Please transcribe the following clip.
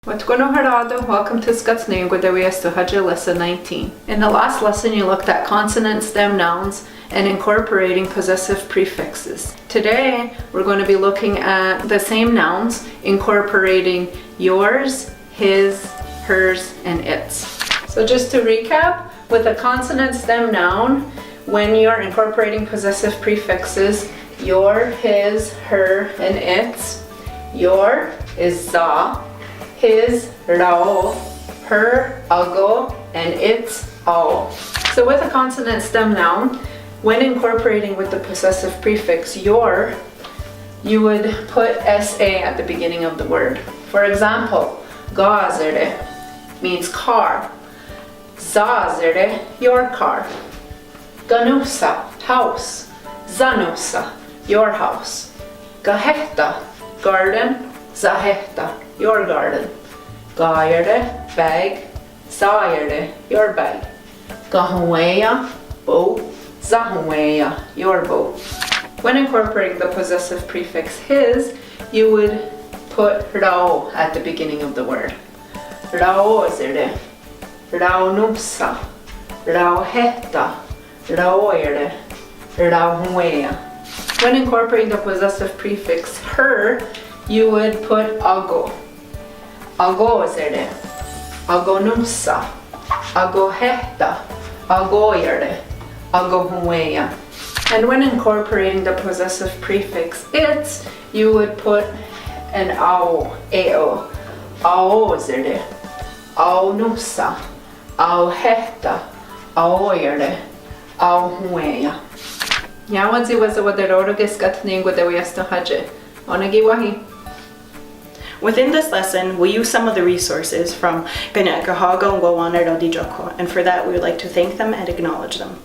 Welcome to lesson 19. In the last lesson you looked at consonant stem nouns and incorporating possessive prefixes. Today we're going to be looking at the same nouns incorporating yours, his, hers, and its. So just to recap, with a consonant stem noun, when you're incorporating possessive prefixes, your, his, her, and its, your is za, his, rao, her, ago, and its, ao. So with a consonant stem noun, when incorporating with the possessive prefix your, you would put sa at the beginning of the word. For example, gazere means car, zazere, your car, ganusa, house, zanusa, your house, gaheta, garden, zaheta, your garden, gayerde, bag, zayerde, your bag, gahueya, boat, zahueya, your boat. When incorporating the possessive prefix his, you would put rao at the beginning of the word. Raozerde, raunusa, rauheta, raoyerde, rauhueya. When incorporating the possessive prefix her, you would put ago. Agozerde, agonusa, agoheta, agoyerde, agohueya. And when incorporating the possessive prefix its, you would put an ao, ao, aozerde, aonusa, aoheta, aoyerde, aohueya. Nyawadzi was the waderoruges katning with the wiasto haje. Onagiwahi. Within this lesson, we use some of the resources from Pinakahago and Wawanero di Joko, and for that we would like to thank them and acknowledge them.